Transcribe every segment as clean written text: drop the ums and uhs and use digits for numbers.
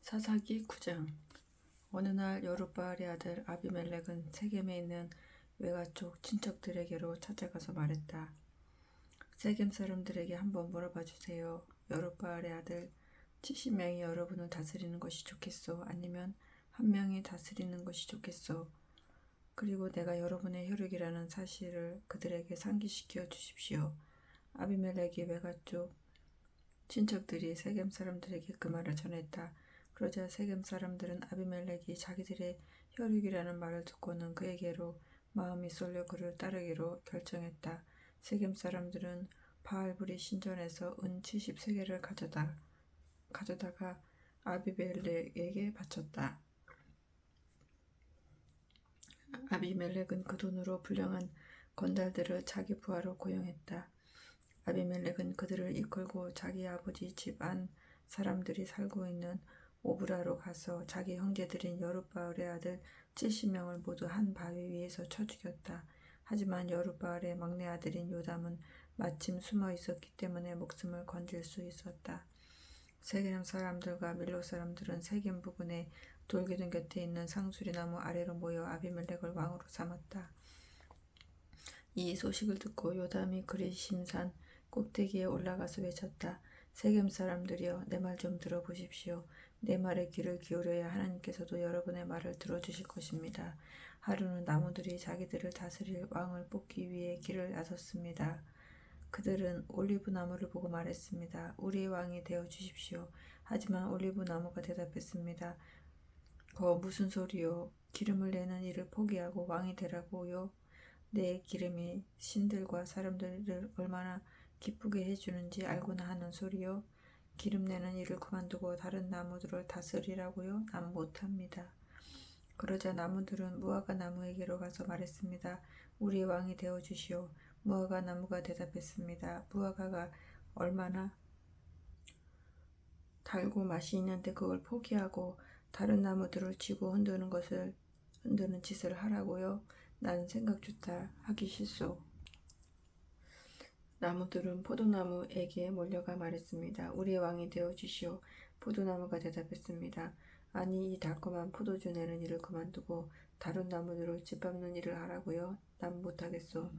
사사기 9장. 어느 날 여룻바알의 아들 아비멜렉은 세겜에 있는 외가쪽 친척들에게로 찾아가서 말했다. 세겜 사람들에게 한번 물어봐 주세요. 여룻바알의 아들 70명이 여러분을 다스리는 것이 좋겠소? 아니면 한 명이 다스리는 것이 좋겠소? 그리고 내가 여러분의 혈육이라는 사실을 그들에게 상기시켜 주십시오. 아비멜렉이 외가쪽 친척들이 세겜 사람들에게 그 말을 전했다. 그러자 세겜 사람들은 아비멜렉이 자기들의 혈육이라는 말을 듣고는 그에게로 마음이 쏠려 그를 따르기로 결정했다. 세겜 사람들은 바알브리 신전에서 은 70세겔을 가져다가 아비멜렉에게 바쳤다. 아비멜렉은 그 돈으로 불량한 건달들을 자기 부하로 고용했다. 아비멜렉은 그들을 이끌고 자기 아버지 집 안 사람들이 살고 있는 오브라로 가서 자기 형제들인 여룻바알의 아들 70명을 모두 한 바위 위에서 쳐 죽였다. 하지만 여룻바알의 막내 아들인 요담은 마침 숨어 있었기 때문에 목숨을 건질 수 있었다. 세겜 사람들과 밀로 사람들은 세겜 부근의 돌기둥 곁에 있는 상수리나무 아래로 모여 아비멜렉을 왕으로 삼았다. 이 소식을 듣고 요담이 그리심산 꼭대기에 올라가서 외쳤다. 세겜 사람들이여, 내 말 좀 들어보십시오. 내 말에 귀를 기울여야 하나님께서도 여러분의 말을 들어주실 것입니다. 하루는 나무들이 자기들을 다스릴 왕을 뽑기 위해 길을 나섰습니다. 그들은 올리브 나무를 보고 말했습니다. 우리의 왕이 되어 주십시오. 하지만 올리브 나무가 대답했습니다. 무슨 소리요? 기름을 내는 일을 포기하고 왕이 되라고요? 내 기름이 신들과 사람들을 얼마나 기쁘게 해주는지 알고나 하는 소리요? 기름 내는 일을 그만두고 다른 나무들을 다스리라고요? 난 못합니다. 그러자 나무들은 무화과 나무에게로 가서 말했습니다. 우리의 왕이 되어주시오. 무화과 나무가 대답했습니다. 무화과가 얼마나 달고 맛이 있는데 그걸 포기하고 다른 나무들을 치고 흔드는 짓을 하라고요? 난 생각조차 하기 싫소. 나무들은 포도나무에게 몰려가 말했습니다. 우리의 왕이 되어주시오. 포도나무가 대답했습니다. 아니, 이 달콤한 포도주 내는 일을 그만두고 다른 나무들을 짓밟는 일을 하라고요? 난 못하겠소.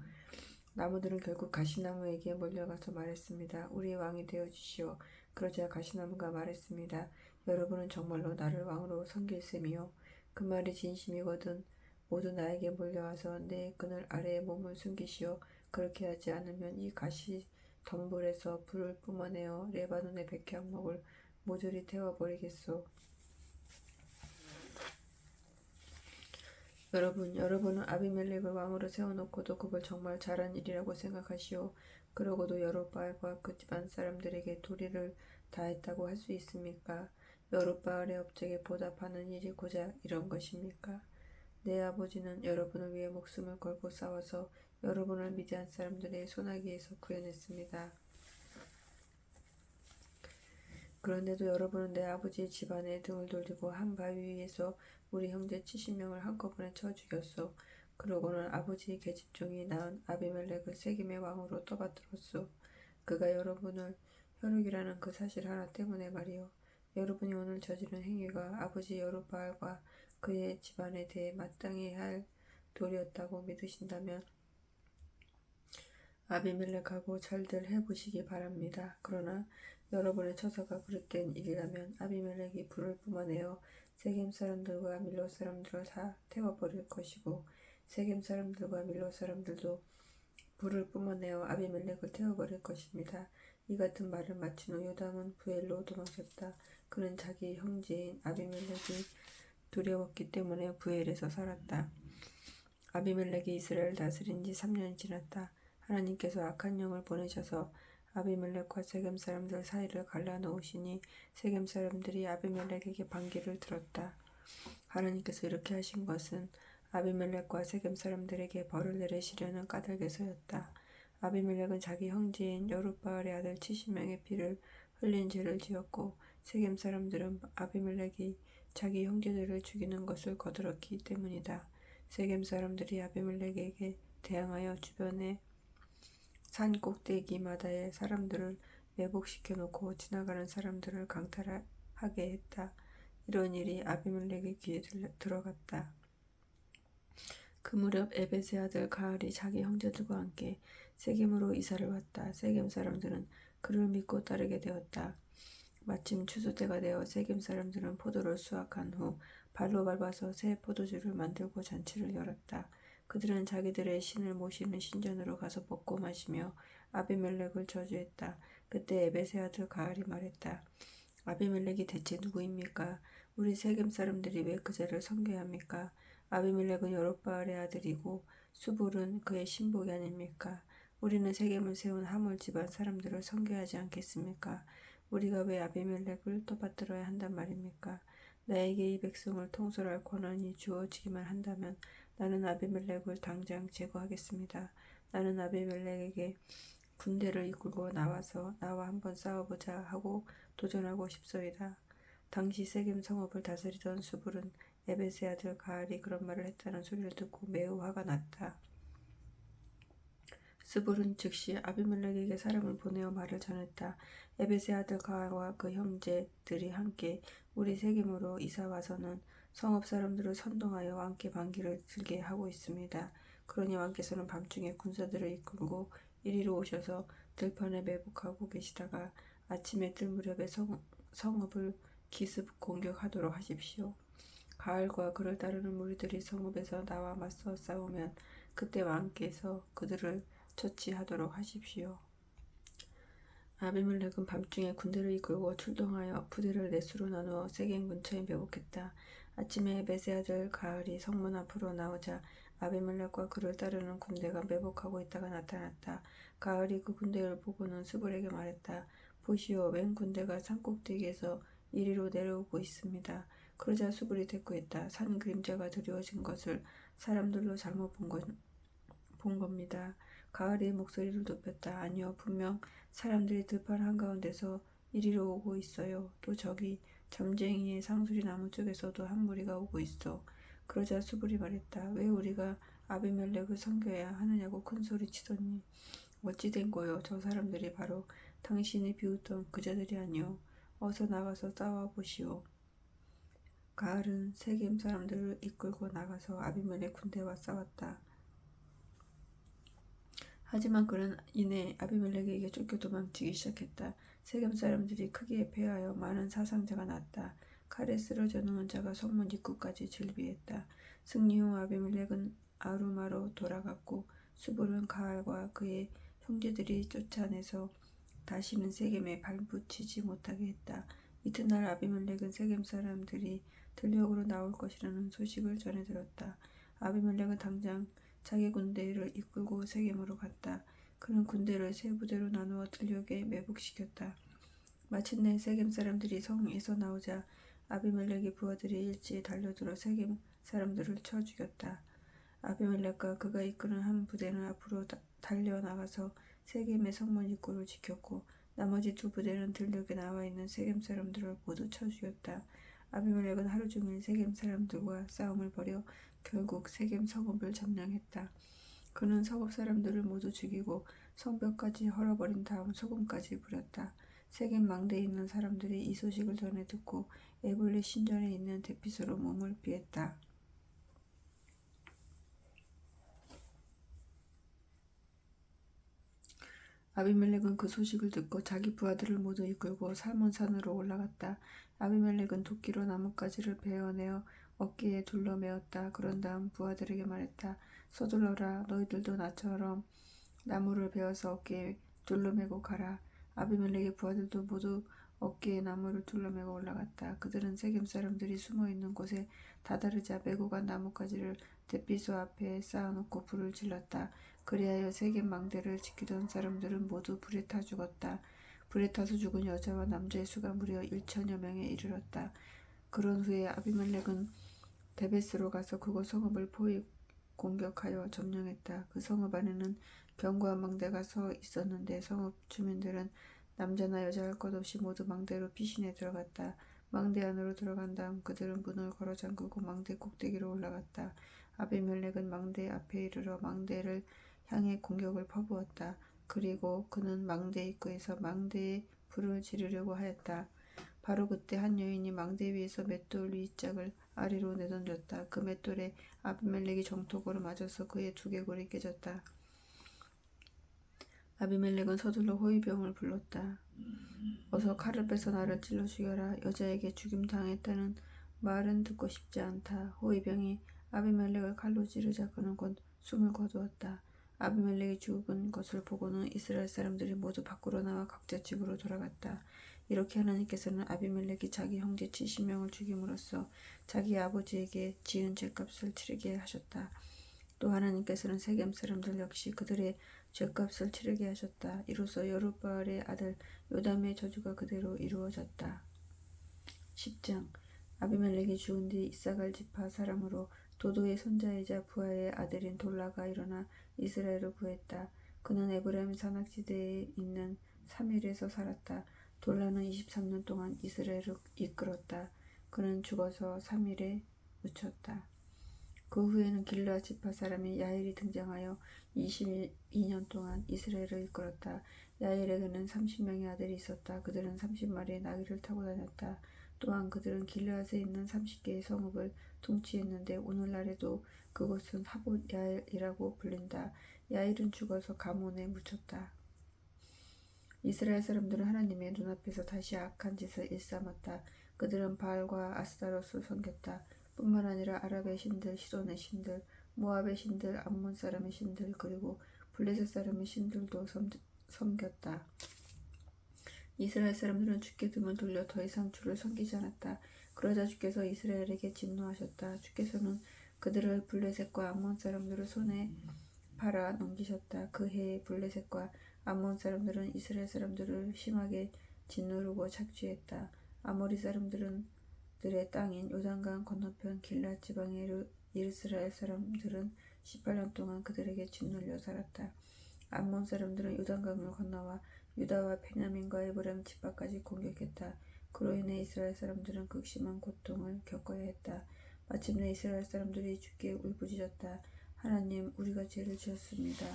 나무들은 결국 가시나무에게 몰려가서 말했습니다. 우리의 왕이 되어주시오. 그러자 가시나무가 말했습니다. 여러분은 정말로 나를 왕으로 섬길 셈이요. 그 말이 진심이거든 모두 나에게 몰려와서 내 그늘 아래에 몸을 숨기시오. 그렇게 하지 않으면 이 가시 덤불에서 불을 뿜어내어 레바논의 백향목을 모조리 태워버리겠소. 여러분은 아비멜렉을 왕으로 세워놓고도 그걸 정말 잘한 일이라고 생각하시오. 그러고도 여룻바알과 그 집안 사람들에게 도리를 다했다고 할 수 있습니까? 여룻바알의 업적에 보답하는 일이 고작 이런 것입니까? 내 아버지는 여러분을 위해 목숨을 걸고 싸워서 여러분을 미디안 사람들의 손아귀에서 구해냈습니다. 그런데도 여러분은 내 아버지의 집안에 등을 돌리고 한 바위 위에서 우리 형제 70명을 한꺼번에 쳐 죽였소. 그러고는 아버지의 계집종이 낳은 아비멜렉을 세겜의 왕으로 떠받들었소. 그가 여러분을 혈육이라는 그 사실 하나 때문에 말이요. 여러분이 오늘 저지른 행위가 아버지 여룻바알과 그의 집안에 대해 마땅히 할 도리였다고 믿으신다면 아비멜렉하고 잘들 해보시기 바랍니다. 그러나 여러분의 처사가 그릇된 일이라면 아비멜렉이 불을 뿜어내어 세겜 사람들과 밀로 사람들을 다 태워버릴 것이고 세겜 사람들과 밀로 사람들도 불을 뿜어내어 아비멜렉을 태워버릴 것입니다. 이 같은 말을 마친 후 요담은 부엘로 도망쳤다. 그는 자기 형제인 아비멜렉이 두려웠기 때문에 부엘에서 살았다. 아비멜렉이 이스라엘을 다스린 지 3년이 지났다. 하나님께서 악한 영을 보내셔서 아비멜렉과 세겜 사람들 사이를 갈라놓으시니 세겜 사람들이 아비멜렉에게 반기를 들었다. 하나님께서 이렇게 하신 것은 아비멜렉과 세겜 사람들에게 벌을 내리시려는 까닭에서였다. 아비멜렉은 자기 형제인 여룻바알의 아들 70명의 피를 흘린 죄를 지었고 세겜 사람들은 아비멜렉이 자기 형제들을 죽이는 것을 거들었기 때문이다. 세겜 사람들이 아비멜렉에게 대항하여 주변의 산 꼭대기마다의 사람들을 매복시켜 놓고 지나가는 사람들을 강탈하게 했다. 이런 일이 아비멜렉의 귀에 들어갔다. 그 무렵 에벳의 아들 가알이 자기 형제들과 함께 세겜으로 이사를 왔다. 세겜 사람들은 그를 믿고 따르게 되었다. 마침 추수 때가 되어 세겜 사람들은 포도를 수확한 후 발로 밟아서 새 포도주를 만들고 잔치를 열었다. 그들은 자기들의 신을 모시는 신전으로 가서 먹고 마시며 아비멜렉을 저주했다. 그때 에벳의 아들 가알이 말했다. 아비멜렉이 대체 누구입니까? 우리 세겜 사람들이 왜 그자를 섬겨야 합니까? 아비멜렉은 여롯바알의 아들이고 수불은 그의 신복이 아닙니까? 우리는 세겜을 세운 하몰 집안 사람들을 섬겨야 하지 않겠습니까? 우리가 왜 아비멜렉을 떠받들어야 한단 말입니까? 나에게 이 백성을 통솔할 권한이 주어지기만 한다면 나는 아비멜렉을 당장 제거하겠습니다. 나는 아비멜렉에게 군대를 이끌고 나와서 나와 한번 싸워보자 하고 도전하고 싶소이다. 당시 세겜 성읍을 다스리던 수불은 에벳의 아들 가알이 그런 말을 했다는 소리를 듣고 매우 화가 났다. 스불은 즉시 아비멜렉에게 사람을 보내어 말을 전했다. 에벳의 아들 가알과 그 형제들이 함께 우리 세겜으로 이사 와서는 성읍 사람들을 선동하여 왕께 반기를 들게 하고 있습니다. 그러니 왕께서는 밤중에 군사들을 이끌고 이리로 오셔서 들판에 매복하고 계시다가 아침에 뜰 무렵에 성읍을 기습 공격하도록 하십시오. 가알과 그를 따르는 무리들이 성읍에서 나와 맞서 싸우면 그때 왕께서 그들을 처치하도록 하십시오. 아비멜렉은 밤중에 군대를 이끌고 출동하여 부대를 넷수로 나누어 세겜 근처에 매복했다. 아침에 에벳의 아들 가알이 성문 앞으로 나오자 아비멜렉과 그를 따르는 군대가 매복하고 있다가 나타났다. 가알이 그 군대를 보고는 스불에게 말했다. 보시오, 웬 군대가 산꼭대기에서 이리로 내려오고 있습니다. 그러자 스불이 대꾸했다. 산 그림자가 드리워진 것을 사람들로 잘못 본 겁니다. 가을이 목소리를 높였다. 아니요, 분명 사람들이 들판 한가운데서 이리로 오고 있어요. 또 저기 점쟁이의 상수리 나무 쪽에서도 한 무리가 오고 있어. 그러자 수불이 말했다. 왜 우리가 아비멜렉을 섬겨야 하느냐고 큰 소리 치더니 어찌 된 거요? 저 사람들이 바로 당신이 비웃던 그자들이 아니요. 어서 나가서 싸워보시오. 가을은 세겜 사람들을 이끌고 나가서 아비멜렉 군대와 싸웠다. 하지만 그는 이내 아비멜렉에게 쫓겨 도망치기 시작했다. 세겜 사람들이 크게 패하여 많은 사상자가 났다. 칼에 쓰러져 누운 자가 성문 입구까지 즐비했다. 승리 후 아비멜렉은 아루마로 돌아갔고 수불은 가알과 그의 형제들이 쫓아내서 다시는 세겜에 발붙이지 못하게 했다. 이튿날 아비멜렉은 세겜 사람들이 들녘으로 나올 것이라는 소식을 전해 들었다. 아비멜렉은 당장 자기 군대를 이끌고 세겜으로 갔다. 그는 군대를 세 부대로 나누어 들녘에 매복시켰다. 마침내 세겜 사람들이 성에서 나오자 아비멜렉의 부하들이 일제히 달려들어 세겜 사람들을 쳐 죽였다. 아비멜렉과 그가 이끄는 한 부대는 앞으로 달려나가서 세겜의 성문 입구를 지켰고 나머지 두 부대는 들녘에 나와 있는 세겜 사람들을 모두 쳐 죽였다. 아비멜렉은 하루 종일 세겜 사람들과 싸움을 벌여 결국 세겜 성읍을 점령했다. 그는 성읍 사람들을 모두 죽이고 성벽까지 헐어버린 다음 소금까지 부렸다. 세겜 망대에 있는 사람들이 이 소식을 전해 듣고 에볼리 신전에 있는 대피소로 몸을 피했다. 아비멜렉은 그 소식을 듣고 자기 부하들을 모두 이끌고 살몬산으로 올라갔다. 아비멜렉은 도끼로 나뭇가지를 베어내어 어깨에 둘러매었다. 그런 다음 부하들에게 말했다. 서둘러라. 너희들도 나처럼 나무를 베어서 어깨에 둘러매고 가라. 아비멜렉의 부하들도 모두 어깨에 나무를 둘러매고 올라갔다. 그들은 세겜 사람들이 숨어있는 곳에 다다르자 메고 간 나뭇가지를 대피소 앞에 쌓아놓고 불을 질렀다. 그리하여 세겜 망대를 지키던 사람들은 모두 불에 타 죽었다. 불에 타서 죽은 여자와 남자의 수가 무려 1천여 명에 이르렀다. 그런 후에 아비멜렉은 데베스로 가서 그곳 성읍을 포위 공격하여 점령했다. 그 성읍 안에는 견고한 망대가 서 있었는데 성읍 주민들은 남자나 여자 할 것 없이 모두 망대로 피신해 들어갔다. 망대 안으로 들어간 다음 그들은 문을 걸어 잠그고 망대 꼭대기로 올라갔다. 아비멜렉은 망대 앞에 이르러 망대를 향해 공격을 퍼부었다. 그리고 그는 망대 입구에서 망대에 불을 지르려고 하였다. 바로 그때 한 여인이 망대 위에서 맷돌 윗짝을 아래로 내던졌다. 그 맷돌에 아비멜렉이 정톡으로 맞아서 그의 두개골이 깨졌다. 아비멜렉은 서둘러 호위병을 불렀다. 어서 칼을 빼서 나를 찔러 죽여라. 여자에게 죽임당했다는 말은 듣고 싶지 않다. 호위병이 아비멜렉을 칼로 찌르자 그는 곧 숨을 거두었다. 아비멜렉이 죽은 것을 보고는 이스라엘 사람들이 모두 밖으로 나와 각자 집으로 돌아갔다. 이렇게 하나님께서는 아비멜렉이 자기 형제 70명을 죽임으로써 자기 아버지에게 지은 죄값을 치르게 하셨다. 또 하나님께서는 세겜 사람들 역시 그들의 죄값을 치르게 하셨다. 이로써 여룻바알의 아들 요담의 저주가 그대로 이루어졌다. 10장 아비멜렉이 죽은 뒤 이사갈 지파 사람으로 도도의 손자이자 부하의 아들인 돌라가 일어나 이스라엘을 구했다. 그는 에브라임 산악지대에 있는 사밀에서 살았다. 돌라는 23년 동안 이스라엘을 이끌었다. 그는 죽어서 사밀에 묻혔다. 그 후에는 길르앗 지파 사람인 야일이 등장하여 22년 동안 이스라엘을 이끌었다. 야일에게는 30명의 아들이 있었다. 그들은 30마리의 나귀를 타고 다녔다. 또한 그들은 길르앗에 있는 30개의 성읍을 통치했는데 오늘날에도 그곳은 하봇 야일이라고 불린다. 야일은 죽어서 가몬에 묻혔다. 이스라엘 사람들은 하나님의 눈앞에서 다시 악한 짓을 일삼았다. 그들은 바알과 아스타롯을 섬겼다. 뿐만 아니라 아랍의 신들, 시돈의 신들, 모압의 신들, 암몬 사람의 신들, 그리고 블레셋 사람의 신들도 섬겼다. 이스라엘 사람들은 주께 등을 돌려 더 이상 주를 섬기지 않았다. 그러자 주께서 이스라엘에게 진노하셨다. 주께서는 그들을 블레셋과 암몬 사람들을 손에 팔아 넘기셨다. 그 해에 블레셋과 암몬 사람들은 이스라엘 사람들을 심하게 짓누르고 착취했다. 아모리 사람들의 땅인 요단강 건너편 길앗 지방의 이스라엘 사람들은 18년 동안 그들에게 짓눌려 살았다. 암몬 사람들은 요단강을 건너와 유다와 베냐민과 에브라임 지파까지 공격했다. 그로 인해 이스라엘 사람들은 극심한 고통을 겪어야 했다. 마침내 이스라엘 사람들이 주께 울부짖었다. 하나님, 우리가 죄를 지었습니다.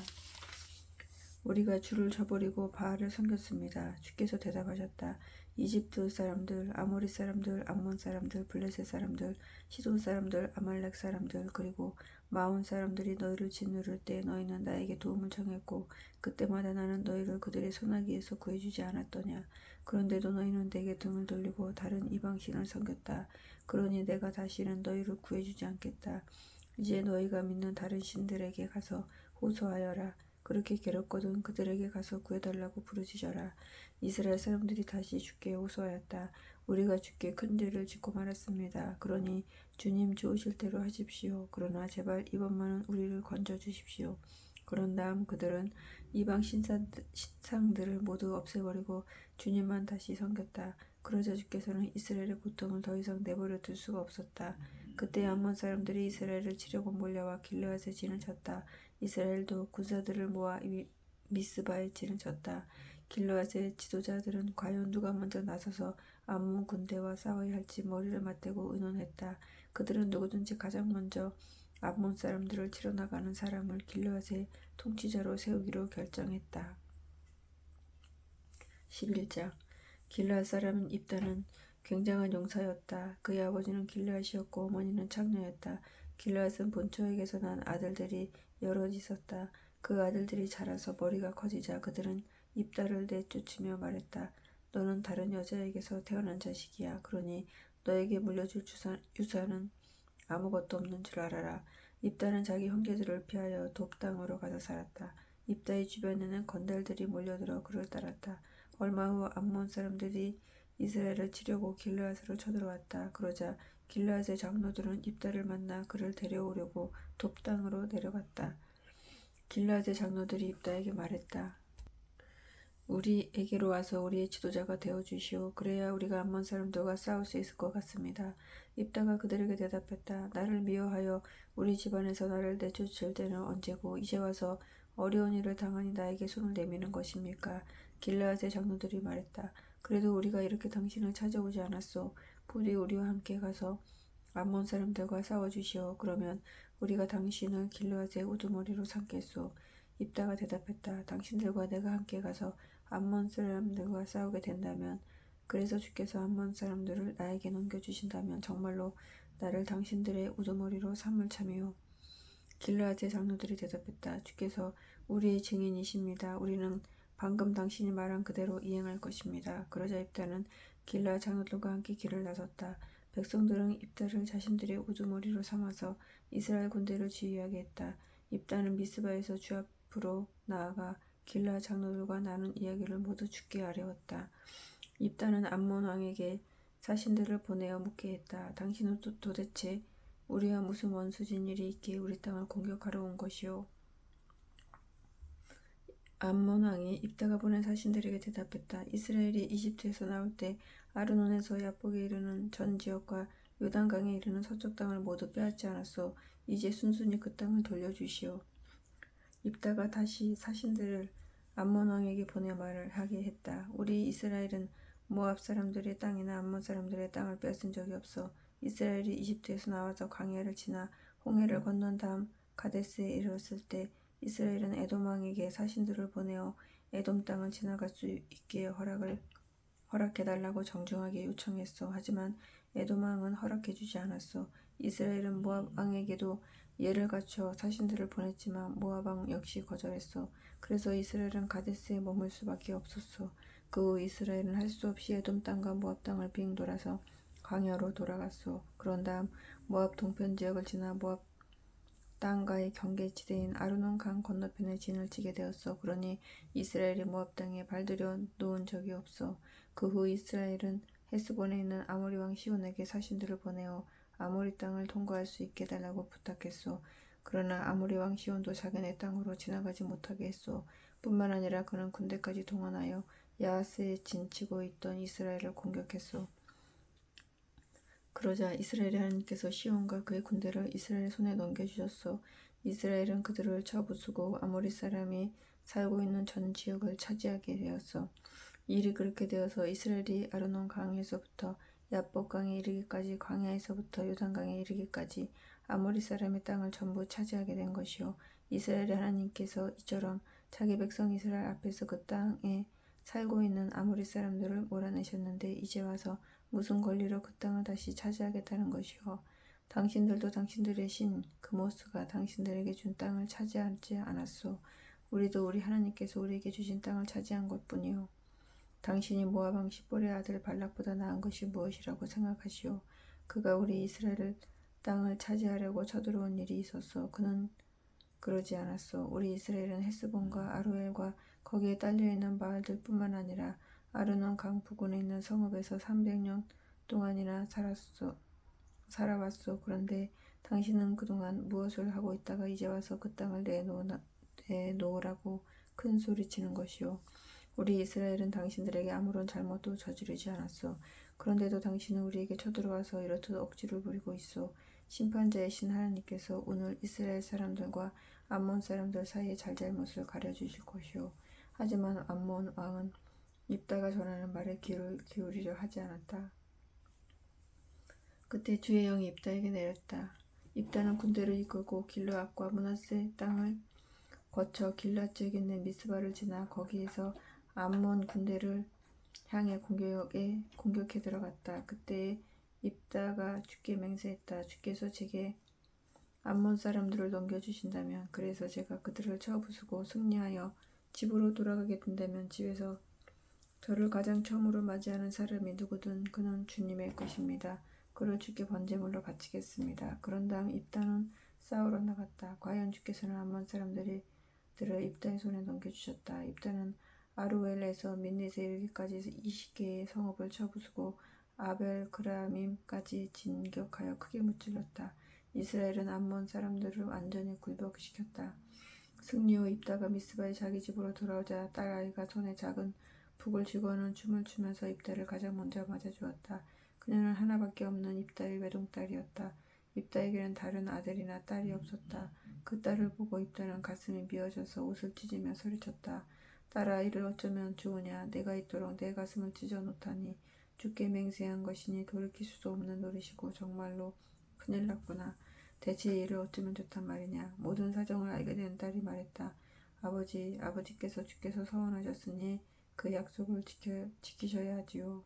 우리가 주를 저버리고 바알을 섬겼습니다. 주께서 대답하셨다. 이집트 사람들, 아모리 사람들, 암몬 사람들, 블레셋 사람들, 시돈 사람들, 아말렉 사람들, 그리고 마온 사람들이 너희를 짓누를 때 너희는 나에게 도움을 청했고 그때마다 나는 너희를 그들의 손아귀에서 구해주지 않았더냐. 그런데도 너희는 내게 등을 돌리고 다른 이방신을 섬겼다. 그러니 내가 다시는 너희를 구해주지 않겠다. 이제 너희가 믿는 다른 신들에게 가서 호소하여라. 그렇게 괴롭거든 그들에게 가서 구해달라고 부르짖어라. 이스라엘 사람들이 다시 주께 호소하였다. 우리가 주께 큰 죄를 짓고 말았습니다. 그러니 주님 좋으실 대로 하십시오. 그러나 제발 이번만은 우리를 건져주십시오. 그런 다음 그들은 이방 신상들을 모두 없애버리고 주님만 다시 섬겼다. 그러자 주께서는 이스라엘의 고통을 더 이상 내버려 둘 수가 없었다. 그때 암몬 사람들이 이스라엘을 치려고 몰려와 길르앗에 진을 쳤다. 이스라엘도 군사들을 모아 미스바에 진을 쳤다. 길르앗의 지도자들은 과연 누가 먼저 나서서 암몬 군대와 싸워야 할지 머리를 맞대고 의논했다. 그들은 누구든지 가장 먼저 암몬 사람들을 치러 나가는 사람을 길르앗의 통치자로 세우기로 결정했다. 11장 길르앗 사람인 입다는 굉장한 용사였다. 그의 아버지는 길르앗이었고 어머니는 창녀였다. 길르앗은 본처에게서 난 아들들이 여럿 있었다. 그 아들들이 자라서 머리가 커지자 그들은 입다를 내쫓으며 말했다. 너는 다른 여자에게서 태어난 자식이야. 그러니 너에게 물려줄 유산은 아무것도 없는 줄 알아라. 입다는 자기 형제들을 피하여 돕 땅으로 가서 살았다. 입다의 주변에는 건달들이 몰려들어 그를 따랐다. 얼마 후 암몬 사람들이 이스라엘을 치려고 길르앗으로 쳐들어왔다. 그러자 길르앗의 장로들은 입다를 만나 그를 데려오려고 돕 땅으로 내려갔다. 길르앗의 장로들이 입다에게 말했다. 우리에게로 와서 우리의 지도자가 되어주시오. 그래야 우리가 암몬 사람들과 싸울 수 있을 것 같습니다. 입다가 그들에게 대답했다. 나를 미워하여 우리 집안에서 나를 내쫓을 때는 언제고 이제 와서 어려운 일을 당하니 나에게 손을 내미는 것입니까? 길르앗의 장로들이 말했다. 그래도 우리가 이렇게 당신을 찾아오지 않았소. 부디 우리와 함께 가서 암몬 사람들과 싸워주시오. 그러면 우리가 당신을 길르앗의 우두머리로 삼겠소. 입다가 대답했다. 당신들과 내가 함께 가서 암몬 사람들과 싸우게 된다면 그래서 주께서 암몬 사람들을 나에게 넘겨주신다면 정말로 나를 당신들의 우두머리로 삼을 참이요. 길르앗의 장로들이 대답했다. 주께서 우리의 증인이십니다. 우리는 방금 당신이 말한 그대로 이행할 것입니다. 그러자 입다는 길르앗 장로들과 함께 길을 나섰다. 백성들은 입다를 자신들의 우두머리로 삼아서 이스라엘 군대를 지휘하게 했다. 입다는 미스바에서 주 앞으로 나아가 길르앗 장로들과 나눈 이야기를 모두 주께 아뢰었다. 입다는 암몬 왕에게 사신들을 보내어 묻게 했다. 당신은 도대체 우리와 무슨 원수진 일이 있기에 우리 땅을 공격하러 온 것이오? 암몬 왕이 입다가 보낸 사신들에게 대답했다. 이스라엘이 이집트에서 나올 때 아르논에서 야복에 이르는 전 지역과 요단강에 이르는 서쪽 땅을 모두 빼앗지 않았소. 이제 순순히 그 땅을 돌려주시오. 입다가 다시 사신들을 암몬 왕에게 보내 말을 하게 했다. 우리 이스라엘은 모압 사람들의 땅이나 암몬 사람들의 땅을 빼앗은 적이 없어. 이스라엘이 이집트에서 나와서 광야를 지나 홍해를 건넌 다음 가데스에 이르렀을 때 이스라엘은 에돔 왕에게 사신들을 보내어 에돔 땅을 지나갈 수 있게 허락해달라고 정중하게 요청했어. 하지만 에돔 왕은 허락해주지 않았어. 이스라엘은 모압 왕에게도 예를 갖춰 사신들을 보냈지만 모압 왕 역시 거절했어. 그래서 이스라엘은 가데스에 머물 수밖에 없었어. 그 후 이스라엘은 할 수 없이 에돔 땅과 모압 땅을 빙 돌아서 광야로 돌아갔어. 그런 다음 모압 동편 지역을 지나 모압 땅과의 경계지대인 아르논 강 건너편에 진을 치게 되었어. 그러니 이스라엘이 모압 땅에 발들여 놓은 적이 없어. 그 후 이스라엘은 헤스본에 있는 아모리 왕 시온에게 사신들을 보내어 아모리 땅을 통과할 수 있게 해달라고 부탁했어. 그러나 아모리 왕 시온도 자기네 땅으로 지나가지 못하게 했어. 뿐만 아니라 그는 군대까지 동원하여 야하스에 진치고 있던 이스라엘을 공격했어. 그러자 이스라엘의 하나님께서 시온과 그의 군대를 이스라엘 손에 넘겨주셨어. 이스라엘은 그들을 쳐 부수고 아모리 사람이 살고 있는 전 지역을 차지하게 되었어. 일이 그렇게 되어서 이스라엘이 아르논 강에서부터 야복 강에 이르기까지 광야에서부터 요단강에 이르기까지 아모리 사람의 땅을 전부 차지하게 된 것이요. 이스라엘의 하나님께서 이처럼 자기 백성 이스라엘 앞에서 그 땅에 살고 있는 아모리 사람들을 몰아내셨는데 이제 와서 무슨 권리로 그 땅을 다시 차지하겠다는 것이요. 당신들도 당신들의 신 그모스가 당신들에게 준 땅을 차지하지 않았소. 우리도 우리 하나님께서 우리에게 주신 땅을 차지한 것뿐이요. 당신이 모압 왕 십볼의 아들 발락보다 나은 것이 무엇이라고 생각하시오? 그가 우리 이스라엘 땅을 차지하려고 쳐들어온 일이 있었소. 그는 그러지 않았소. 우리 이스라엘은 헤스본과 아로엘과 거기에 딸려있는 마을들뿐만 아니라 아르논 강 부근에 있는 성읍에서 300년 동안이나 살아왔소. 그런데 당신은 그동안 무엇을 하고 있다가 이제 와서 그 땅을 내놓으라고 큰 소리치는 것이오. 우리 이스라엘은 당신들에게 아무런 잘못도 저지르지 않았소. 그런데도 당신은 우리에게 쳐들어와서 이렇듯 억지를 부리고 있소. 심판자의 신 하나님께서 오늘 이스라엘 사람들과 암몬 사람들 사이의 잘잘못을 가려주실 것이오. 하지만 암몬 왕은 입다가 전하는 말에 귀를 기울이려 하지 않았다. 그때 주의 영이 입다에게 내렸다. 입다는 군대를 이끌고 길르앗과 므낫세 땅을 거쳐 길르앗 지역에 있는 미스바를 지나 거기에서 암몬 군대를 향해 공격해 들어갔다. 그때 입다가 주께 맹세했다. 주께서 제게 암몬 사람들을 넘겨주신다면, 그래서 제가 그들을 쳐 부수고 승리하여 집으로 돌아가게 된다면 집에서 저를 가장 처음으로 맞이하는 사람이 누구든 그는 주님의 것입니다. 그를 주께 번제물로 바치겠습니다. 그런 다음 입다는 싸우러 나갔다. 과연 주께서는 암몬 사람들을 입다의 손에 넘겨주셨다. 입다는 아루엘에서 민닛에 이르기까지 20개의 성읍을 쳐 부수고 아벨 그라밈까지 진격하여 크게 무찔렀다. 이스라엘은 암몬 사람들을 완전히 굴복시켰다. 승리 후 입다가 미스바의 자기 집으로 돌아오자 딸아이가 손에 작은 북을 쥐고는 춤을 추면서 입다를 가장 먼저 맞아주었다. 그녀는 하나밖에 없는 입다의 외동딸이었다. 입다에게는 다른 아들이나 딸이 없었다. 그 딸을 보고 입다는 가슴이 미어져서 옷을 찢으며 소리쳤다. 딸아이를 어쩌면 좋으냐. 내가 이토록 내 가슴을 찢어 놓다니. 주께 맹세한 것이니 돌이킬 수도 없는 노릇이고 정말로 큰일 났구나. 대체 이를 어쩌면 좋단 말이냐. 모든 사정을 알게 된 딸이 말했다. 아버지께서 주께서 서원하셨으니 그 약속을 지키셔야 하지요.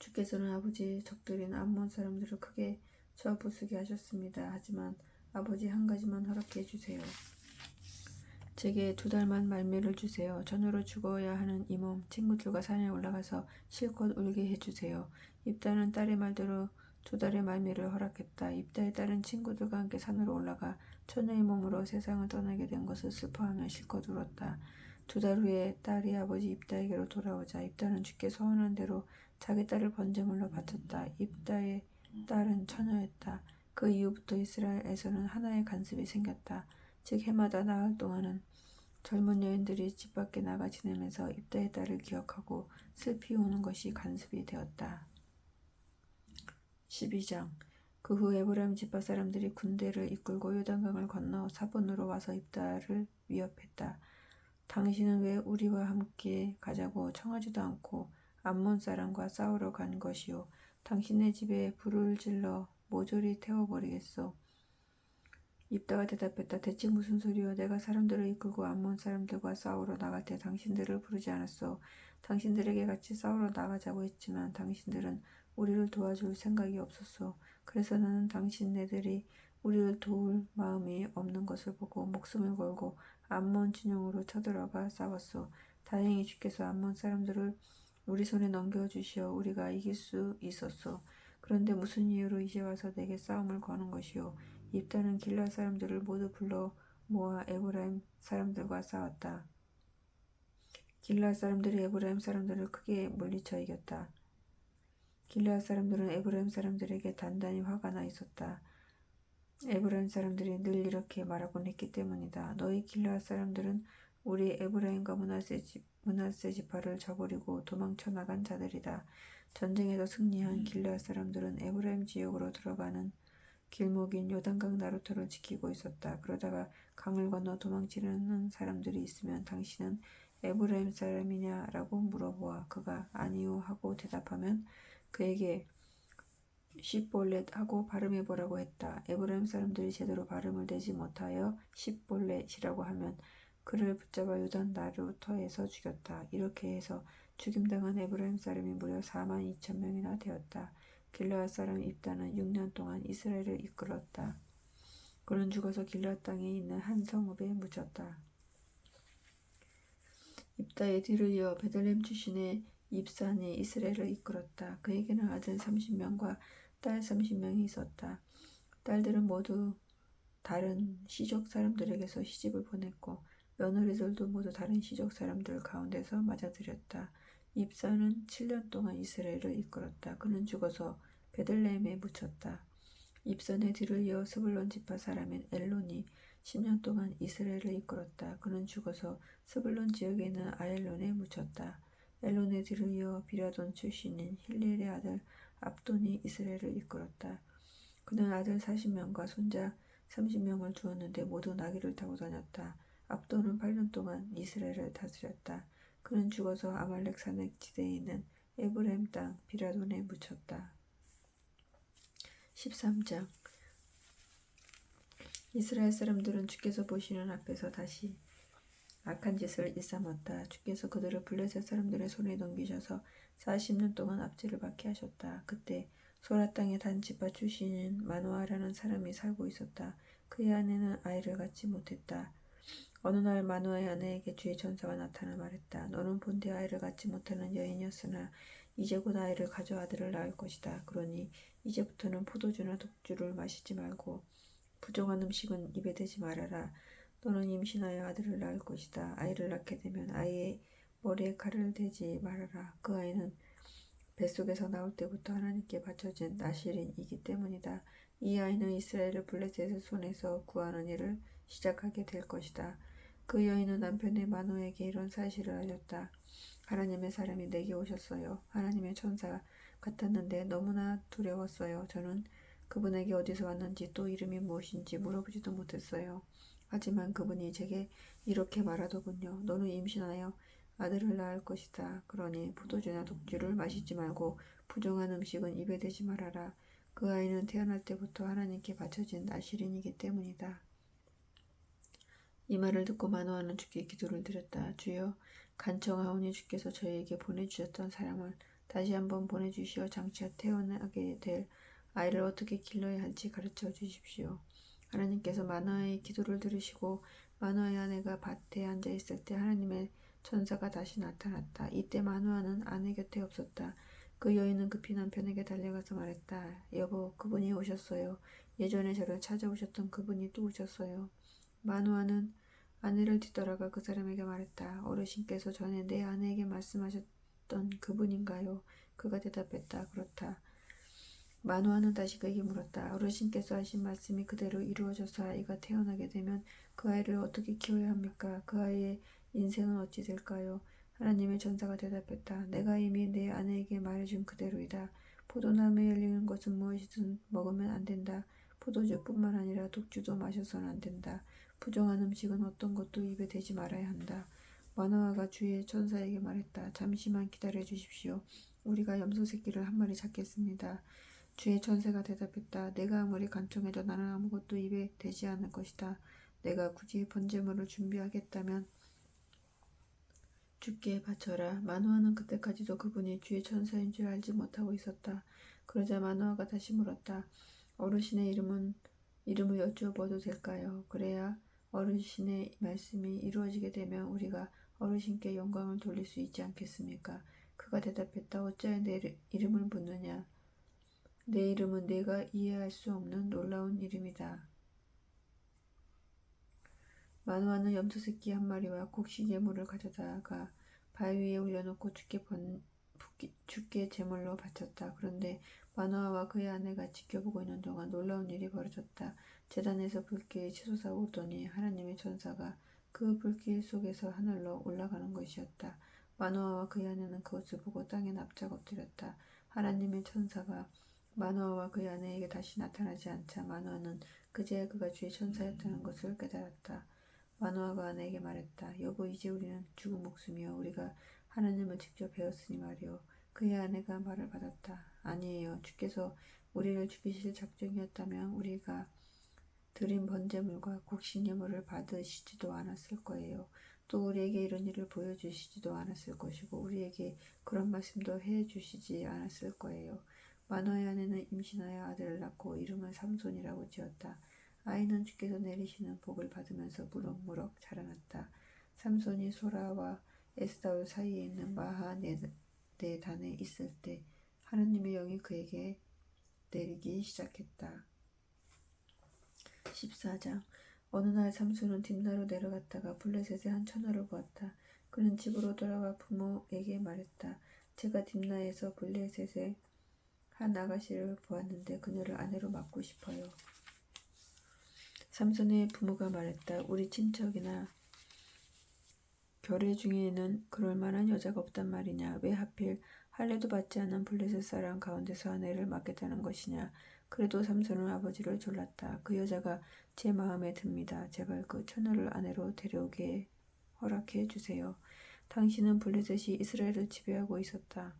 주께서는 아버지의 적들인 암몬 사람들을 크게 쳐 부수게 하셨습니다. 하지만 아버지 한 가지만 허락해 주세요. 제게 2달만 말미를 주세요. 전으로 죽어야 하는 이 몸 친구들과 산에 올라가서 실컷 울게 해주세요. 입다는 딸의 말대로 2달의 말미를 허락했다. 입다의 딸은 친구들과 함께 산으로 올라가 처녀의 몸으로 세상을 떠나게 된 것을 슬퍼하며 실컷 울었다. 2달 후에 딸이 아버지 입다에게로 돌아오자 입다는 주께 서원한 대로 자기 딸을 번제물로 바쳤다. 입다의 딸은 처녀였다. 그 이후부터 이스라엘에서는 하나의 관습이 생겼다. 즉 해마다 나흘 동안은 젊은 여인들이 집 밖에 나가 지내면서 입다의 딸을 기억하고 슬피 우는 것이 관습이 되었다. 12장 그 후 에브라임 지파 사람들이 군대를 이끌고 요단강을 건너 사본으로 와서 입다를 위협했다. 당신은 왜 우리와 함께 가자고 청하지도 않고 암몬 사람과 싸우러 간 것이요. 당신의 집에 불을 질러 모조리 태워버리겠소. 입다가 대답했다. 대체 무슨 소리요? 내가 사람들을 이끌고 암몬 사람들과 싸우러 나갈 때 당신들을 부르지 않았소. 당신들에게 같이 싸우러 나가자고 했지만 당신들은 우리를 도와줄 생각이 없었소. 그래서 나는 당신네들이 우리를 도울 마음이 없는 것을 보고 목숨을 걸고 암몬 진영으로 쳐들어가 싸웠소. 다행히 주께서 암몬 사람들을 우리 손에 넘겨주시어 우리가 이길 수 있었소. 그런데 무슨 이유로 이제 와서 내게 싸움을 거는 것이오. 입다는 길앗 사람들을 모두 불러 모아 에브라임 사람들과 싸웠다. 길앗 사람들이 에브라임 사람들을 크게 물리쳐 이겼다. 길앗 사람들은 에브라임 사람들에게 단단히 화가 나 있었다. 에브라임 사람들이 늘 이렇게 말하곤 했기 때문이다. 너희 길앗 사람들은 우리 에브라임과 므낫세 지파를 저버리고 도망쳐 나간 자들이다. 전쟁에서 승리한 길앗 사람들은 에브라임 지역으로 들어가는 길목인 요단강 나루터를 지키고 있었다. 그러다가 강을 건너 도망치려는 사람들이 있으면 당신은 에브라임 사람이냐라고 물어보아 그가 아니요 하고 대답하면 그에게 십볼렛 하고 발음해보라고 했다. 에브라임 사람들이 제대로 발음을 내지 못하여 십볼렛이라고 하면 그를 붙잡아 요단 나루터에서 죽였다. 이렇게 해서 죽임당한 에브라임 사람이 무려 42,000명이나 되었다. 길르앗 사람 입다는 6년 동안 이스라엘을 이끌었다. 그는 죽어서 길르앗 땅에 있는 한 성읍에 묻혔다. 입다의 뒤를 이어 베들레헴 출신의 입산이 이스라엘을 이끌었다. 그에게는 아들 30명과 딸 30명이 있었다. 딸들은 모두 다른 시족 사람들에게서 시집을 보냈고 며느리들도 모두 다른 시족 사람들 가운데서 맞아들였다. 입사는 7년 동안 이스라엘을 이끌었다. 그는 죽어서 베들레헴에 묻혔다. 입산의 뒤를 이어 스불론 지파 사람인 엘론이 10년 동안 이스라엘을 이끌었다. 그는 죽어서 스불론 지역에 있는 아엘론에 묻혔다. 엘론의 뒤를 이어 비라돈 출신인 힐렐의 아들 압돈이 이스라엘을 이끌었다. 그는 아들 40명과 손자 30명을 두었는데 모두 나귀를 타고 다녔다. 압돈은 8년 동안 이스라엘을 다스렸다. 그는 죽어서 아말렉 산맥 지대에 있는 에브라임 땅 비라돈에 묻혔다. 13장 이스라엘 사람들은 주께서 보시는 앞에서 다시 악한 짓을 일삼았다. 주께서 그들을 블레셋 사람들의 손에 넘기셔서 40년 동안 압제를 받게 하셨다. 그때 소라 땅의 단 지파 출신인 마노아라는 사람이 살고 있었다. 그의 아내는 아이를 갖지 못했다. 어느 날 마노아의 아내에게 주의 천사가 나타나 말했다. 너는 본래 아이를 갖지 못하는 여인이었으나 이제 곧 아이를 가져 아들을 낳을 것이다. 그러니 이제부터는 포도주나 독주를 마시지 말고 부정한 음식은 입에 대지 말아라. 너는 임신하여 아들을 낳을 것이다. 아이를 낳게 되면 아이의 머리에 칼을 대지 말아라. 그 아이는 뱃속에서 나올 때부터 하나님께 바쳐진 나실인이기 때문이다. 이 아이는 이스라엘을 블레셋의 손에서 구하는 일을 시작하게 될 것이다. 그 여인은 남편의 마노에게 이런 사실을 알렸다. 하나님의 사람이 내게 오셨어요. 하나님의 천사 같았는데 너무나 두려웠어요. 저는 그분에게 어디서 왔는지 또 이름이 무엇인지 물어보지도 못했어요. 하지만 그분이 제게 이렇게 말하더군요. 너는 임신하여 아들을 낳을 것이다. 그러니 포도주나 독주를 마시지 말고 부정한 음식은 입에 대지 말아라. 그 아이는 태어날 때부터 하나님께 바쳐진 나실인이기 때문이다. 이 말을 듣고 마노아는 주께 기도를 드렸다. 주여 간청하오니 주께서 저희에게 보내주셨던 사람을 다시 한번 보내주시어 장차 태어나게 될 아이를 어떻게 길러야 할지 가르쳐 주십시오. 하나님께서 마누아의 기도를 들으시고 마누아의 아내가 밭에 앉아 있을 때 하나님의 천사가 다시 나타났다. 이때 마누아는 아내 곁에 없었다. 그 여인은 급히 남편에게 달려가서 말했다. 여보, 그분이 오셨어요. 예전에 저를 찾아오셨던 그분이 또 오셨어요. 마누아는 아내를 뒤돌아가 그 사람에게 말했다. 어르신께서 전에 내 아내에게 말씀하셨던 그분인가요? 그가 대답했다. 그렇다. 마누아는 다시 그에게 물었다. 어르신께서 하신 말씀이 그대로 이루어져서 아이가 태어나게 되면 그 아이를 어떻게 키워야 합니까? 그 아이의 인생은 어찌 될까요? 하나님의 전사가 대답했다. 내가 이미 내 아내에게 말해준 그대로이다. 포도나무에 열리는 것은 무엇이든 먹으면 안 된다. 포도주뿐만 아니라 독주도 마셔서는 안 된다. 부정한 음식은 어떤 것도 입에 대지 말아야 한다. 마누아가 주의 천사에게 말했다. 잠시만 기다려 주십시오. 우리가 염소 새끼를 한 마리 잡겠습니다. 주의 천사가 대답했다. 내가 아무리 간청해도 나는 아무것도 입에 대지 않을 것이다. 내가 굳이 번제물을 준비하겠다면 주께 바쳐라. 마누아는 그때까지도 그분이 주의 천사인 줄 알지 못하고 있었다. 그러자 마누아가 다시 물었다. 어르신의 이름을 여쭈어봐도 될까요? 그래야 어르신의 말씀이 이루어지게 되면 우리가 어르신께 영광을 돌릴 수 있지 않겠습니까? 그가 대답했다. 어찌하여 내 이름을 묻느냐? 내 이름은 내가 이해할 수 없는 놀라운 이름이다. 마누아는 염소새끼 한 마리와 곡식 예물을 가져다가 바위 위에 올려놓고 주께 제물로 바쳤다. 그런데 마누아와 그의 아내가 지켜보고 있는 동안 놀라운 일이 벌어졌다. 제단에서 불길이 치솟아 오르더니 하나님의 천사가 그 불길 속에서 하늘로 올라가는 것이었다. 마누아와 그의 아내는 그것을 보고 땅에 납작 엎드렸다. 하나님의 천사가 마누아와 그의 아내에게 다시 나타나지 않자 마누아는 그제야 그가 주의 천사였다는 것을 깨달았다. 마누아가 아내에게 말했다. 여보, 이제 우리는 죽은 목숨이요. 우리가 하나님을 직접 배웠으니 말이요. 그의 아내가 말을 받았다. 아니에요. 주께서 우리를 죽이실 작정이었다면 우리가 드린 번제물과 곡식예물을 받으시지도 않았을 거예요. 또 우리에게 이런 일을 보여주시지도 않았을 것이고 우리에게 그런 말씀도 해주시지 않았을 거예요. 마누아의 아내는 임신하여 아들을 낳고 이름을 삼손이라고 지었다. 아이는 주께서 내리시는 복을 받으면서 무럭무럭 자라났다. 삼손이 소라와 에스다올 사이에 있는 마하네단에 있을 때 하나님의 영이 그에게 내리기 시작했다. 14장. 어느 날 삼손은 딥나로 내려갔다가 블레셋의 한 처녀를 보았다. 그는 집으로 돌아와 부모에게 말했다. 제가 딥나에서 블레셋의 한 아가씨를 보았는데 그녀를 아내로 맡고 싶어요. 삼손의 부모가 말했다. 우리 친척이나 결혼 중에는 그럴 만한 여자가 없단 말이냐. 왜 하필 할례도 받지 않은 블레셋 사람 가운데서 아내를 맡겠다는 것이냐. 그래도 삼손은 아버지를 졸랐다. 그 여자가 제 마음에 듭니다. 제발 그 처녀를 아내로 데려오게 허락해 주세요. 당신은 블레셋이 이스라엘을 지배하고 있었다.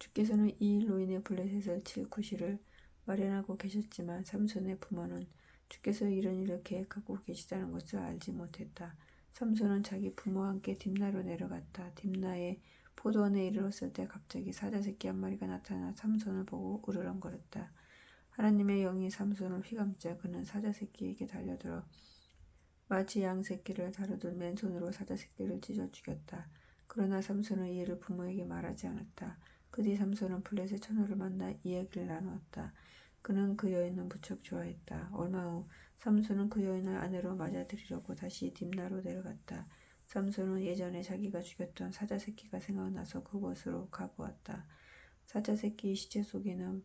주께서는 이 일로 인해 블레셋을 칠 구실을 마련하고 계셨지만 삼손의 부모는 주께서 이런 일을 계획하고 계시다는 것을 알지 못했다. 삼손은 자기 부모와 함께 딥나로 내려갔다. 딥나의 포도원에 이르렀을 때 갑자기 사자새끼 한 마리가 나타나 삼손을 보고 으르렁거렸다. 하나님의 영이 삼손을 휘감자 그는 사자새끼에게 달려들어 마치 양새끼를 다루듯 맨손으로 사자새끼를 찢어 죽였다. 그러나 삼손은 이 일을 부모에게 말하지 않았다. 그 뒤 삼손은 블레셋 처녀를 만나 이야기를 나누었다. 그는 그 여인을 무척 좋아했다. 얼마 후 삼손은 그 여인을 아내로 맞아들이려고 다시 딥나로 내려갔다. 삼손은 예전에 자기가 죽였던 사자새끼가 생각나서 그곳으로 가보았다. 사자새끼 시체 속에는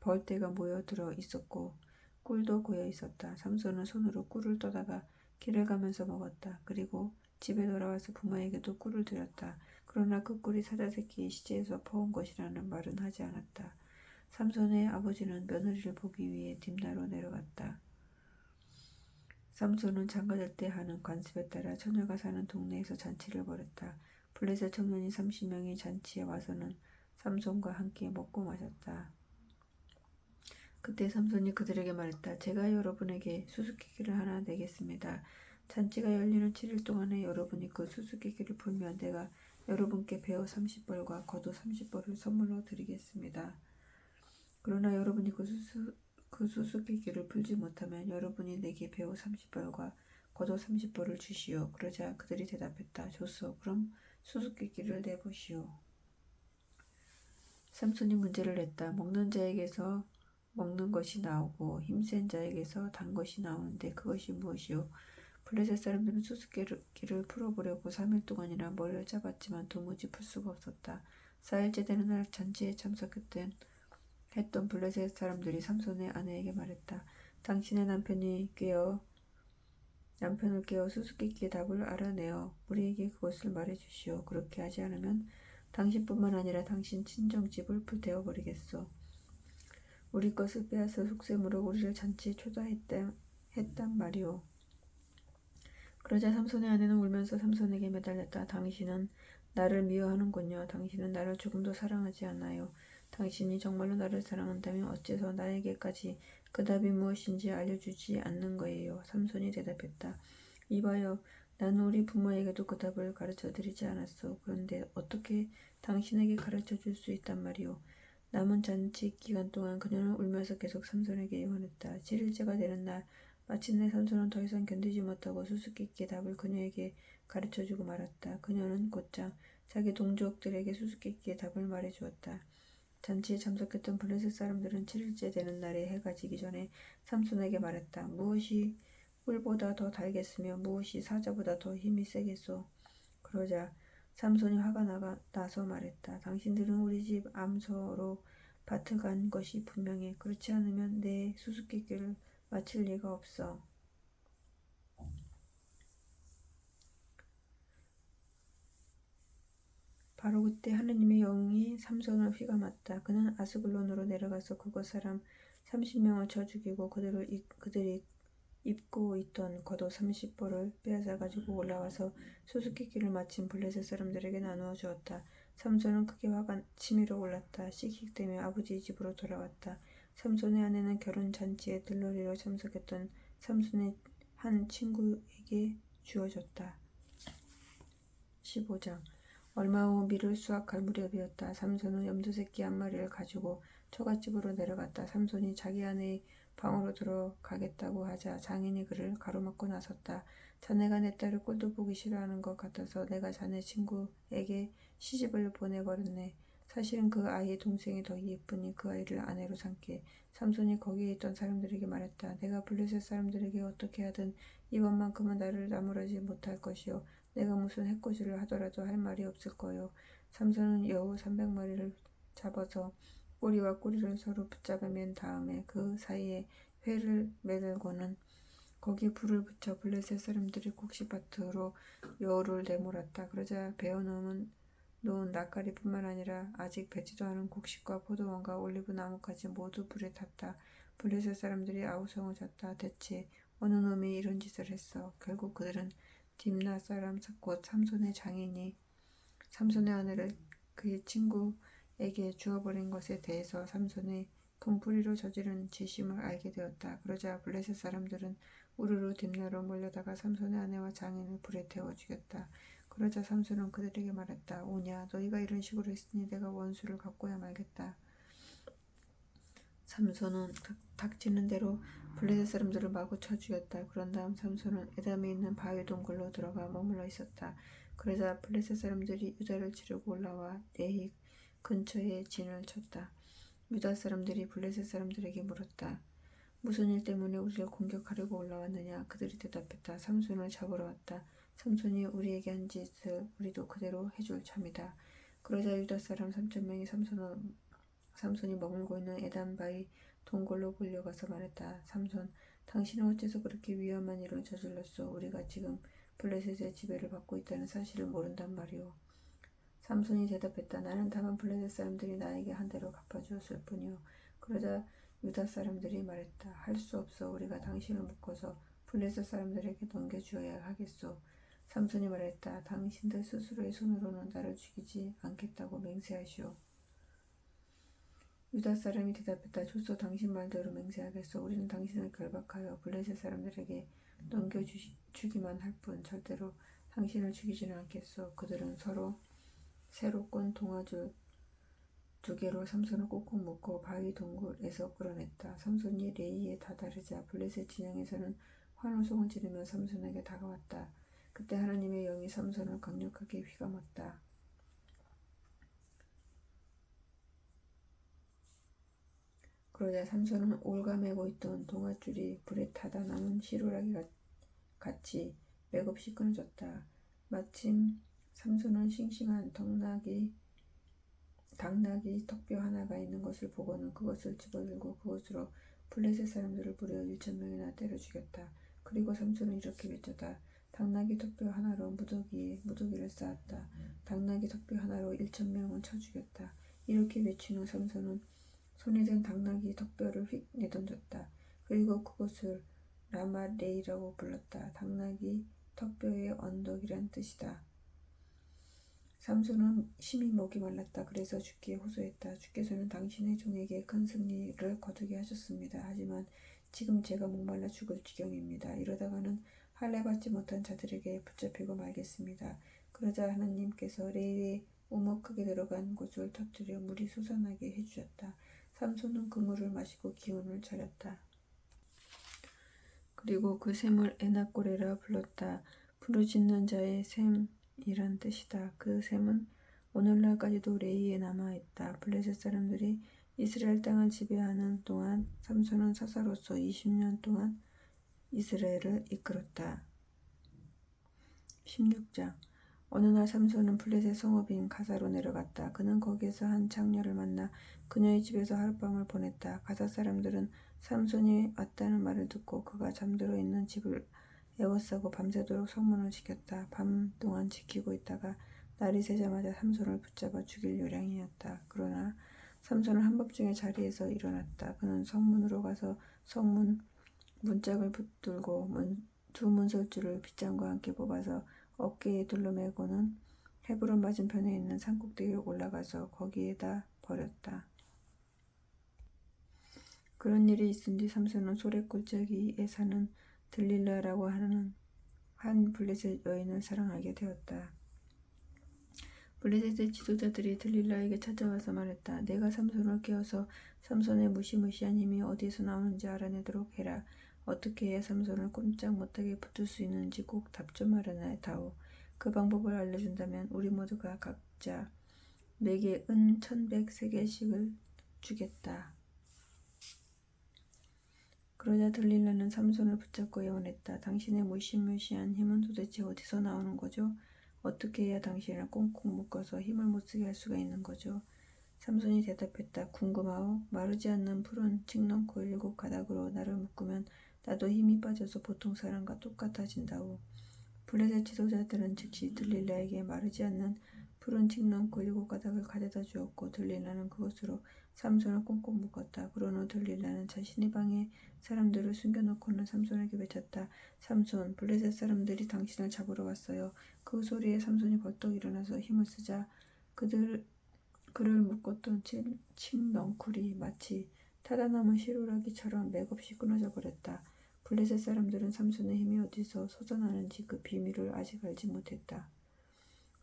벌떼가 모여들어 있었고 꿀도 고여 있었다. 삼손은 손으로 꿀을 떠다가 길을 가면서 먹었다. 그리고 집에 돌아와서 부모에게도 꿀을 드렸다. 그러나 그 꿀이 사자새끼의 시체에서 퍼온 것이라는 말은 하지 않았다. 삼손의 아버지는 며느리를 보기 위해 딥나로 내려갔다. 삼손은 장가들 때 하는 관습에 따라 처녀가 사는 동네에서 잔치를 벌였다. 블레셋 청년이 30명이 잔치에 와서는 삼손과 함께 먹고 마셨다. 그때 삼손이 그들에게 말했다. 제가 여러분에게 수수께끼를 하나 내겠습니다. 잔치가 열리는 7일 동안에 여러분이 그 수수께끼를 풀면 내가 여러분께 배우 30벌과 겉옷 30벌을 선물로 드리겠습니다. 그러나 여러분이 그 수수께끼를 풀지 못하면 여러분이 내게 배우 30벌과 겉옷 30벌을 주시오. 그러자 그들이 대답했다. 좋소. 그럼 수수께끼를 내보시오. 삼손이 문제를 냈다. 먹는 자에게서 먹는 것이 나오고 힘센 자에게서 단 것이 나오는데 그것이 무엇이오? 블레셋 사람들은 수수께끼를 풀어보려고 3일 동안이나 머리를 짜봤지만 도무지 풀 수가 없었다. 4일째 되는 날 잔치에 참석했던 블레셋 사람들이 삼손의 아내에게 말했다. 당신의 남편을 깨어 수수께끼의 답을 알아내어 우리에게 그것을 말해주시오. 그렇게 하지 않으면 당신뿐만 아니라 당신 친정집을 불태워버리겠소. 우리 것을 빼앗아 속셈으로 우리를 잔치에 초대했단 말이오. 그러자 삼손의 아내는 울면서 삼손에게 매달렸다. 당신은 나를 미워하는군요. 당신은 나를 조금도 사랑하지 않아요. 당신이 정말로 나를 사랑한다면 어째서 나에게까지 그 답이 무엇인지 알려주지 않는 거예요. 삼손이 대답했다. 이봐요. 나는 우리 부모에게도 그 답을 가르쳐드리지 않았소. 그런데 어떻게 당신에게 가르쳐줄 수 있단 말이오. 남은 잔치 기간 동안 그녀는 울면서 계속 삼손에게 애원했다. 7일째가 되는 날 마침내 삼손은 더 이상 견디지 못하고 수수께끼의 답을 그녀에게 가르쳐주고 말았다. 그녀는 곧장 자기 동족들에게 수수께끼의 답을 말해주었다. 잔치에 참석했던 블레셋 사람들은 7일째 되는 날에 해가 지기 전에 삼손에게 말했다. 무엇이 꿀보다 더 달겠으며 무엇이 사자보다 더 힘이 세겠소. 그러자 삼손이 화가 나서 말했다. 당신들은 우리 집 암소로 밭을 간 것이 분명해. 그렇지 않으면 내 수수께끼를 마칠 리가 없어. 바로 그때 하느님의 영이 삼손을 휘감았다. 그는 아스글론으로 내려가서 그곳 사람 30명을 쳐 죽이고 그들이 입고 있던 겉옷 30벌을 빼앗아 가지고 올라와서 수수께끼를 마친 블레셋 사람들에게 나누어 주었다. 삼손은 크게 화가 치밀어 올랐다. 씩씩대며 아버지 집으로 돌아왔다. 삼손의 아내는 결혼 잔치에 들러리로 참석했던 삼손의 한 친구에게 주어졌다. 15장. 얼마 후 밀을 수확할 무렵이었다. 삼손은 염소새끼 한 마리를 가지고 처갓집으로 내려갔다. 삼손이 자기 아내의 방으로 들어가겠다고 하자 장인이 그를 가로막고 나섰다. 자네가 내 딸을 꼴도 보기 싫어하는 것 같아서 내가 자네 친구에게 시집을 보내버렸네. 사실은 그 아이의 동생이 더 예쁘니 그 아이를 아내로 삼게. 삼손이 거기에 있던 사람들에게 말했다. 내가 블레셋 사람들에게 어떻게 하든 이번만큼은 나를 나무라지 못할 것이요. 내가 무슨 해코지를 하더라도 할 말이 없을 거요. 삼손은 여우 300마리를 잡아서 꼬리와 꼬리를 서로 붙잡아 맨 다음에 그 사이에 회를 매달고는 거기에 불을 붙여 블레셋 사람들이 곡식밭으로 여우를 내몰았다. 그러자 베어놓은 낫가리뿐만 아니라 아직 배지도 않은 곡식과 포도원과 올리브 나무까지 모두 불에 탔다. 블레셋 사람들이 아우성어졌다. 대체 어느 놈이 이런 짓을 했어. 결국 그들은 딥나 사람 곧 삼손의 장인이 삼손의 아내를 그의 친구에게 주어버린 것에 대해서 삼손의 금풀이로 저지른 지심을 알게 되었다. 그러자 블레셋 사람들은 우르르 딥나로 몰려다가 삼손의 아내와 장인을 불에 태워 죽였다. 그러자 삼손은 그들에게 말했다. 오냐, 너희가 이런 식으로 했으니 내가 원수를 갚고야 말겠다. 삼손은 닥치는 대로 블레셋 사람들을 마구 쳐 죽였다. 그런 다음 삼손은 에담에 있는 바위 동굴로 들어가 머물러 있었다. 그러자 블레셋 사람들이 유다를 치르고 올라와 레히 근처에 진을 쳤다. 유다 사람들이 블레셋 사람들에게 물었다. 무슨 일 때문에 우리를 공격하려고 올라왔느냐? 그들이 대답했다. 삼손을 잡으러 왔다. 삼손이 우리에게 한 짓을 우리도 그대로 해줄 참이다. 그러자 유다 사람 3,000명이 삼손이 머물고 있는 에단 바위 동굴로 몰려가서 말했다. 삼손, 당신은 어째서 그렇게 위험한 일을 저질렀소? 우리가 지금 블레셋의 지배를 받고 있다는 사실을 모른단 말이오. 삼손이 대답했다. 나는 다만 블레셋 사람들이 나에게 한 대로 갚아주었을 뿐이오. 그러자 유다 사람들이 말했다. 할 수 없어. 우리가 당신을 묶어서 블레셋 사람들에게 넘겨주어야 하겠소. 삼손이 말했다. 당신들 스스로의 손으로는 나를 죽이지 않겠다고 맹세하시오. 유다 사람이 대답했다. 좋소. 당신 말대로 맹세하겠소. 우리는 당신을 결박하여 블레셋 사람들에게 넘겨주기만 할 뿐 절대로 당신을 죽이지는 않겠소. 그들은 서로 새로 꼰 동아줄 2개로 삼손을 꽁꽁 묶고 바위 동굴에서 끌어냈다. 삼손이 레이에 다다르자 블레셋 진영에서는 환호성을 지르며 삼손에게 다가왔다. 그때 하나님의 영이 삼손을 강력하게 휘감았다. 그러자 삼손은 올가매고 있던 동아줄이 불에 타다 남은 시루라기 같이 맥없이 끊어졌다. 마침 삼손은 싱싱한 당나귀 턱뼈 하나가 있는 것을 보고는 그것을 집어들고 그것으로 블레셋 사람들을 무려 1,000명이나 때려 죽였다. 그리고 삼손은 이렇게 외쳤다. 당나귀 턱뼈 하나로 무더기에 무더기를 쌓았다. 당나귀 턱뼈 하나로 1,000명을 쳐 죽였다. 이렇게 외친 후 삼손은 손에 든 당나귀 턱뼈를 휙 내던졌다. 그리고 그것을 라마레이라고 불렀다. 당나귀 턱뼈의 언덕이란 뜻이다. 삼손은 심히 목이 말랐다. 그래서 주께 호소했다. 주께서는 당신의 종에게 큰 승리를 거두게 하셨습니다. 하지만 지금 제가 목말라 죽을 지경입니다. 이러다가는 할례 받지 못한 자들에게 붙잡히고 말겠습니다. 그러자 하나님께서 레이의 우먹크게 들어간 곳을 터뜨려 물이 솟아나게 해주셨다. 삼손은 그 물을 마시고 기운을 차렸다. 그리고 그 샘을 에나꼬레라 불렀다. 부르짖는 자의 샘이란 뜻이다. 그 샘은 오늘날까지도 레이에 남아있다. 블레셋 사람들이 이스라엘 땅을 지배하는 동안 삼손은 사사로서 20년 동안 이스라엘을 이끌었다. 16장. 어느 날 삼손은 블레셋 성읍인 가사로 내려갔다. 그는 거기에서 한 장녀를 만나 그녀의 집에서 하룻밤을 보냈다. 가사 사람들은 삼손이 왔다는 말을 듣고 그가 잠들어 있는 집을 에워싸고 밤새도록 성문을 지켰다. 밤 동안 지키고 있다가 날이 새자마자 삼손을 붙잡아 죽일 요량이었다. 그러나 삼손은 한밤중에 자리에서 일어났다. 그는 성문으로 가서 성문 문짝을 붙들고 두 문설주를 빗장과 함께 뽑아서 어깨에 둘러매고는 헤브론 맞은편에 있는 산꼭대기로 올라가서 거기에다 버렸다. 그런 일이 있은 뒤 삼손은 소렛 골짜기에 사는 들릴라라고 하는 한 블레셋 여인을 사랑하게 되었다. 블레셋의 지도자들이 들릴라에게 찾아와서 말했다. 내가 삼손을 깨워서 삼손의 무시무시한 힘이 어디에서 나오는지 알아내도록 해라. 어떻게 해야 삼손을 꼼짝 못하게 붙을 수 있는지 꼭 답 좀 알아내다오. 그 방법을 알려준다면 우리 모두가 각자 내게 은 1,100세겔씩을 주겠다. 그러자 들릴라는 삼손을 붙잡고 예언했다. 당신의 무시무시한 힘은 도대체 어디서 나오는 거죠? 어떻게 해야 당신을 꽁꽁 묶어서 힘을 못쓰게 할 수가 있는 거죠? 삼손이 대답했다. 궁금하오? 마르지 않는 푸른 칡넝쿨 7가닥으로 나를 묶으면 나도 힘이 빠져서 보통 사람과 똑같아진다오. 블레셋 지도자들은 즉시 들릴라에게 마르지 않는 푸른 칡넝쿨 7가닥을 가져다 주었고 들릴라는 그것으로 삼손을 꽁꽁 묶었다. 그런 후 들릴라는 자신의 방에 사람들을 숨겨놓고는 삼손에게 외쳤다. 삼손, 블레셋 사람들이 당신을 잡으러 왔어요. 그 소리에 삼손이 벌떡 일어나서 힘을 쓰자 그를 묶었던 칡넝쿨이 마치 타다 남은 시루라기처럼 맥없이 끊어져 버렸다. 블레셋 사람들은 삼손의 힘이 어디서 솟아나는지 그 비밀을 아직 알지 못했다.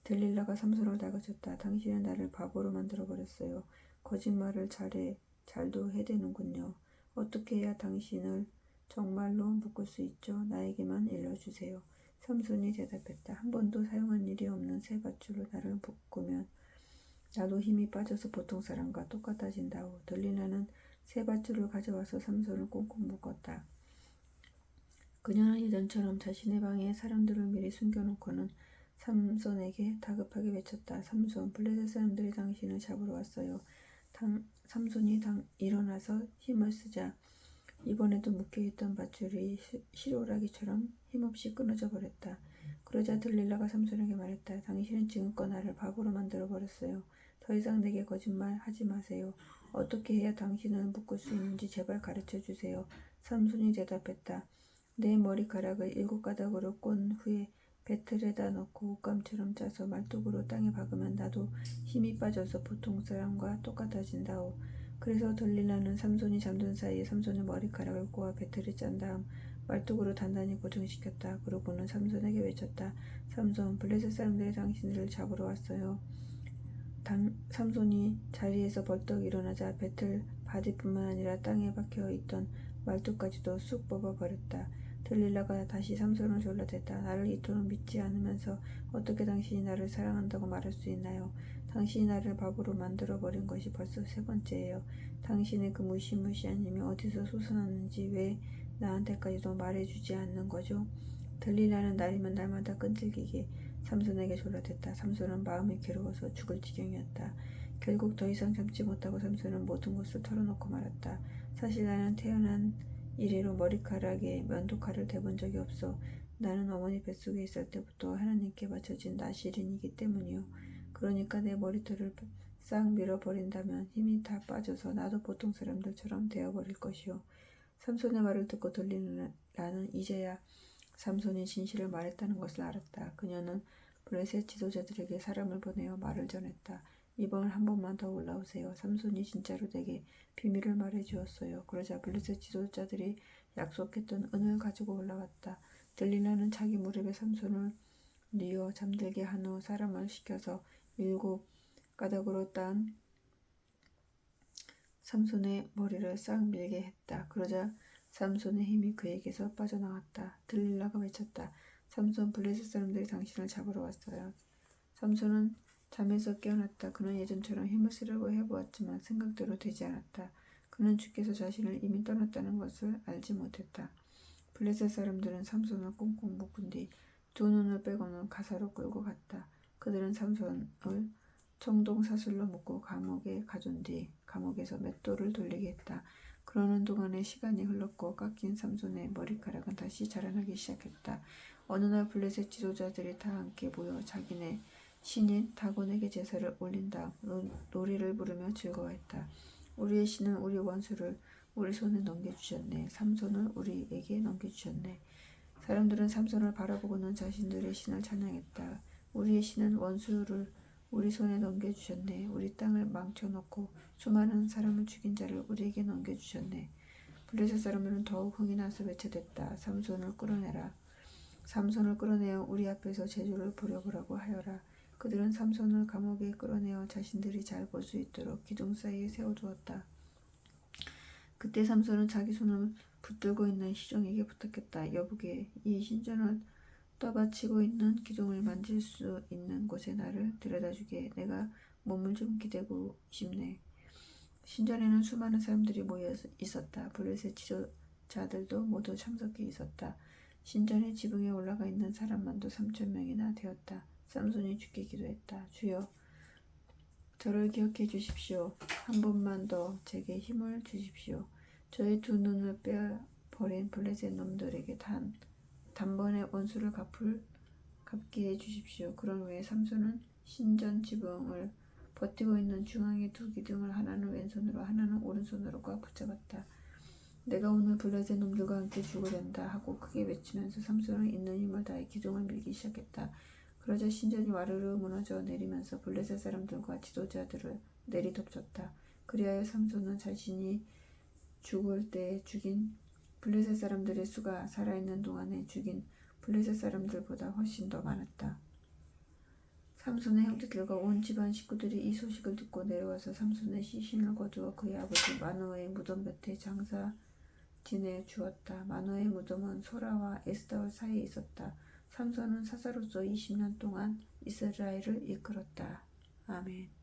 들릴라가 삼손을 다그쳤다. 당신은 나를 바보로 만들어버렸어요. 거짓말을 잘도 해대는군요. 어떻게 해야 당신을 정말로 묶을 수 있죠? 나에게만 일러주세요. 삼손이 대답했다. 한 번도 사용한 일이 없는 새 밧줄로 나를 묶으면 나도 힘이 빠져서 보통 사람과 똑같아진다오. 들릴라는 새 밧줄을 가져와서 삼손을 꽁꽁 묶었다. 그녀는 예전처럼 자신의 방에 사람들을 미리 숨겨놓고는 삼손에게 다급하게 외쳤다. 삼손, 블레셋 사람들이 당신을 잡으러 왔어요. 삼손이 일어나서 힘을 쓰자 이번에도 묶여있던 밧줄이 시로라기처럼 힘없이 끊어져 버렸다. 그러자 들릴라가 삼손에게 말했다. 당신은 지금껏 나를 바보로 만들어버렸어요. 더 이상 내게 거짓말 하지 마세요. 어떻게 해야 당신을 묶을 수 있는지 제발 가르쳐주세요. 삼손이 대답했다. 내 머리카락을 7가닥으로 꼰 후에 배틀에다 넣고 옷감처럼 짜서 말뚝으로 땅에 박으면 나도 힘이 빠져서 보통 사람과 똑같아진다오. 그래서 들릴라는 삼손이 잠든 사이에 삼손의 머리카락을 꼬아 배틀에 짠 다음 말뚝으로 단단히 고정시켰다. 그러고는 삼손에게 외쳤다. 삼손, 블레셋 사람들이 당신들을 잡으러 왔어요. 삼손이 자리에서 벌떡 일어나자 배틀 바디뿐만 아니라 땅에 박혀 있던 말뚝까지도 쑥 뽑아버렸다. 들릴라가 다시 삼손을 졸라댔다. 나를 이토록 믿지 않으면서 어떻게 당신이 나를 사랑한다고 말할 수 있나요? 당신이 나를 바보로 만들어버린 것이 벌써 3번째예요. 당신의 그 무시무시한 힘이 어디서 솟아났는지 왜 나한테까지도 말해주지 않는 거죠? 들릴라는 날이면 날마다 끈질기게 삼손에게 졸라댔다. 삼손은 마음이 괴로워서 죽을 지경이었다. 결국 더 이상 참지 못하고 삼손은 모든 것을 털어놓고 말았다. 사실 나는 태어난 이래로 머리카락에 면도칼을 대본 적이 없어. 나는 어머니 뱃속에 있을 때부터 하나님께 바쳐진 나시린이기 때문이요. 그러니까 내 머리털을 싹 밀어버린다면 힘이 다 빠져서 나도 보통 사람들처럼 되어버릴 것이요. 삼손의 말을 듣고 들릴라는 이제야 삼손이 진실을 말했다는 것을 알았다. 그녀는 블레셋 지도자들에게 사람을 보내어 말을 전했다. 이번 한 번만 더 올라오세요. 삼손이 진짜로 내게 비밀을 말해주었어요. 그러자 블레셋 지도자들이 약속했던 은을 가지고 올라왔다. 들릴라는 자기 무릎에 삼손을 뉘어 잠들게 한 후 사람을 시켜서 7 가닥으로 딴 삼손의 머리를 싹 밀게 했다. 그러자 삼손의 힘이 그에게서 빠져나갔다. 들릴라가 외쳤다. 삼손, 블레셋 사람들이 당신을 잡으러 왔어요. 삼손은 잠에서 깨어났다. 그는 예전처럼 힘을 쓰려고 해보았지만 생각대로 되지 않았다. 그는 주께서 자신을 이미 떠났다는 것을 알지 못했다. 블레셋 사람들은 삼손을 꽁꽁 묶은 뒤 2 눈을 빼고는 가사로 끌고 갔다. 그들은 삼손을 청동사슬로 묶고 감옥에 가둔 뒤 감옥에서 맷돌을 돌리게 했다. 그러는 동안에 시간이 흘렀고 깎인 삼손의 머리카락은 다시 자라나기 시작했다. 어느 날 블레셋 지도자들이 다 함께 모여 자기네 신인 다곤에게 제사를 올린 다음 노래를 부르며 즐거워했다. 우리의 신은 우리 원수를 우리 손에 넘겨주셨네. 삼손을 우리에게 넘겨주셨네. 사람들은 삼손을 바라보고는 자신들의 신을 찬양했다. 우리의 신은 원수를 우리 손에 넘겨주셨네. 우리 땅을 망쳐놓고 수많은 사람을 죽인 자를 우리에게 넘겨주셨네. 블레셋 사람들은 더욱 흥이 나서 외쳐댔다. 삼손을 끌어내라. 삼손을 끌어내어 우리 앞에서 제주를 부려보라고 하여라. 그들은 삼손을 감옥에 끌어내어 자신들이 잘 볼 수 있도록 기둥 사이에 세워두었다. 그때 삼손은 자기 손을 붙들고 있는 시종에게 부탁했다. 여보게, 이 신전을 떠받치고 있는 기둥을 만질 수 있는 곳에 나를 데려다주게. 내가 몸을 좀 기대고 싶네. 신전에는 수많은 사람들이 모여 있었다. 블레셋 지도자들도 모두 참석해 있었다. 신전의 지붕에 올라가 있는 사람만도 3,000명이나 되었다. 삼손이 주께 기도했다. 주여, 저를 기억해 주십시오. 한 번만 더 제게 힘을 주십시오. 저의 2 눈을 빼버린 블레셋 놈들에게 단번에 원수를 갚게 해 주십시오. 그런 후에 삼손은 신전 지붕을 버티고 있는 중앙의 2 기둥을 하나는 왼손으로 하나는 오른손으로 꽉 붙잡았다. 내가 오늘 블레셋 놈들과 함께 죽으련다 하고 크게 외치면서 삼손은 있는 힘을 다해 기둥을 밀기 시작했다. 그러자 신전이 와르르 무너져 내리면서 블레셋 사람들과 지도자들을 내리덮쳤다. 그리하여 삼손은 자신이 죽을 때에 죽인 블레셋 사람들의 수가 살아있는 동안에 죽인 블레셋 사람들보다 훨씬 더 많았다. 삼손의 형제들과 온 집안 식구들이 이 소식을 듣고 내려와서 삼손의 시신을 거두어 그의 아버지 마노아의 무덤 곁에 장사 지내 주었다. 마노아의 무덤은 소라와 에스타올 사이에 있었다. 삼손은 사사로서 20년 동안 이스라엘을 이끌었다. 아멘.